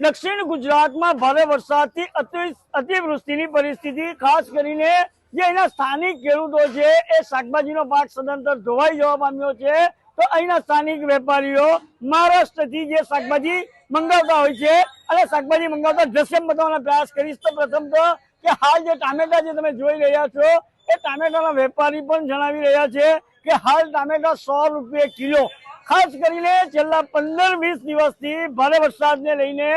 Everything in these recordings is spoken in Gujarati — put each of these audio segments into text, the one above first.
દક્ષિણ ગુજરાતમાં ભારે વરસાદથી અતિવૃષ્ટિની પરિસ્થિતિ, ખાસ કરીને જે અહીંના સ્થાનિક ખેડૂતો છે એ શાકભાજીનો પાક સદંતર ધોવાઈ જવા પામ્યો છે. તો અહીંના સ્થાનિક વેપારીઓ મહારાષ્ટ્રથી જે શાકભાજી મંગાવતા હોય છે અને શાકભાજી મંગાવતા દ્રશ્ય બતાવવાનો પ્રયાસ કરીશ. તો પ્રથમ તો કે હાલ જે ટામેટા જે તમે જોઈ રહ્યા છો એ ટામેટાના વેપારી પણ જણાવી રહ્યા છે કે હાલ ટામેટા 100 રૂપિયા કિલો. ખાસ કરીને છેલ્લા 15-20 દિવસથી ભારે વરસાદને લઈને,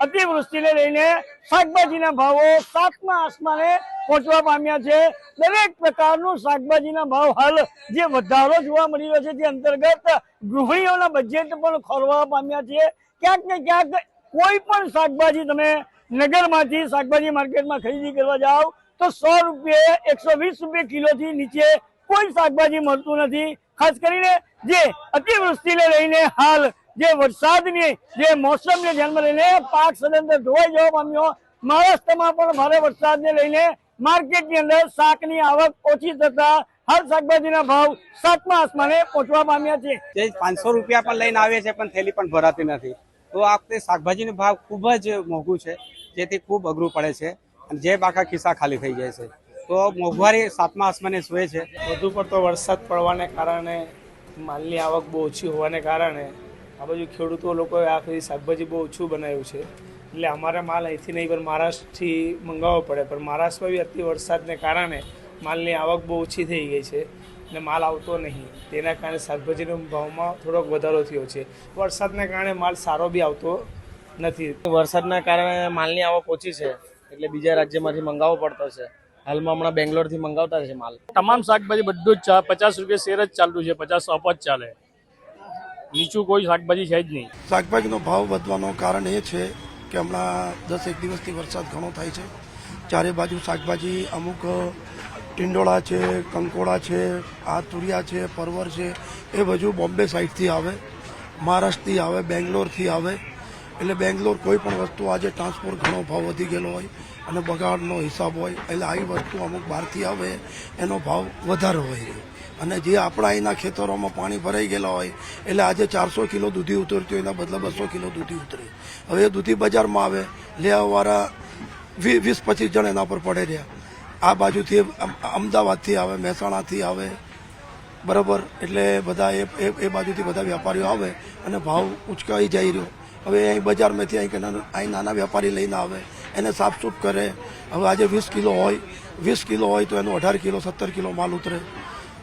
અતિવૃષ્ટિને લઈને શાકભાજીના ભાવો 7મા આસમાને પહોંચવા પામ્યા છે. દરેક પ્રકારનું શાકભાજીના ભાવ હાલ જે વધારો જોવા મળી રહ્યો છે, જે અંતર્ગત ગૃહિણીઓના બજેટ પણ ખોરવા પામ્યા છે. ક્યાંક ને ક્યાંક કોઈ પણ શાકભાજી તમે નગરમાંથી શાકભાજી માર્કેટમાં ખરીદી કરવા જાઓ તો 100 રૂપિયા 120 રૂપિયા કિલોથી નીચે કોઈ શાકભાજી મળતું નથી. ખાસ કરીને જે અતિવૃષ્ટિને લઈને હાલ જે વરસાદની જે મોસમને ધ્યાનમાં લઈને પાક સદંતર ધોવાઈ જવા પામ્યો. મહારાષ્ટ્રમાં પણ ભારે વરસાદને લઈને માર્કેટની અંદર શાકની આવક ઓછી થતા હાલ શાકભાજીના ભાવ 7મા આસમાને પહોંચવા પામ્યા છે. જે 500 રૂપિયા પણ લઈને આવીએ છીએ પણ થેલી પણ ભરાતી નથી. તો આ વખતે શાકભાજીનો ભાવ ખૂબ જ મોંઘું છે, જેથી ખૂબ અઘરું પડે છે અને જે આખા ખિસ્સા ખાલી થઈ જાય છે. તો મોંઘવારી 7મા આસમાને સૂએ છે. વધુ પડતો વરસાદ પડવાને કારણે, માલની આવક બહુ ઓછી હોવાને કારણે આ બાજુ ખેડૂતો લોકોએ આ ફરી શાકભાજી બહુ ઓછું બનાવ્યું છે. એટલે અમારે માલ અહીંથી નહીં પણ મહારાષ્ટ્રથી મંગાવવો પડે. પણ મહારાષ્ટ્રમાં બી અતિ વરસાદને કારણે માલની આવક બહુ ઓછી થઈ ગઈ છે અને માલ આવતો નહીં. તેના કારણે શાકભાજીના ભાવમાં થોડોક વધારો થયો છે. વરસાદને કારણે માલ સારો બી આવતો નથી. વરસાદના કારણે માલની આવક ઓછી છે એટલે બીજા રાજ્યમાંથી મંગાવવો પડતો છે. હાલમાં હમણાં બેંગ્લોરથી મંગાવતા છે માલ. તમામ શાકભાજી બધું જ 50 રૂપિયા શેર જ ચાલતું છે, 50 અપ જ ચાલે. નીચું કોઈ શાકભાજી છે જ નહીં. શાકભાજીનો ભાવ વધવાનું કારણ એ છે કે હમણાં 10-1 દિવસથી વરસાદ ઘણો થાય છે. ચારે બાજુ શાકભાજી, અમુક ટીંડોળા છે, કંકોડા છે, આ તુરિયા છે, પરવર છે, એ બધું બોમ્બે સાઈડથી આવે, મહારાષ્ટ્રથી આવે, બેંગ્લોરથી આવે. એટલે બેંગ્લોર કોઈ પણ વસ્તુ આજે ટ્રાન્સપોર્ટ ઘણો ભાવ વધી ગયેલો હોય અને બગાડનો હિસાબ હોય એટલે આવી વસ્તુ અમુક બહારથી આવે એનો ભાવ વધારે હોય. અને જે આપણા અહીંના ખેતરોમાં પાણી ભરાઈ ગયેલા હોય એટલે આજે 400 કિલો દૂધી ઉતરતી હોય એના બદલે 200 કિલો દૂધી ઉતરે. હવે એ દૂધી બજારમાં આવે, લેવાવાળા 20-25 જણ એના પર પડે રહ્યા. આ બાજુથી અમદાવાદથી આવે, મહેસાણાથી આવે, બરાબર. એટલે બધા એ બાજુથી બધા વેપારીઓ આવે અને ભાવ ઉચકાઈ જાય રહ્યો. હવે અહીં બજારમાંથી અહીં નાના વેપારી લઈને આવે, એને સાફસૂફ કરે. હવે આજે 20 કિલો હોય તો એનો 18 કિલો 17 કિલો માલ ઉતરે.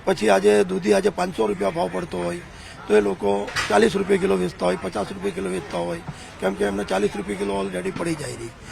પછી આજે દૂધી આજે 500 રૂપિયા ભાવ પડતો હોય તો એ લોકો 40 રૂપિયા કિલો વેચતા હોય, 50 રૂપિયા કિલો વેચતા હોય, કેમ કે એમને 40 રૂપિયા કિલો ઓલરેડી પડી જાય રહી.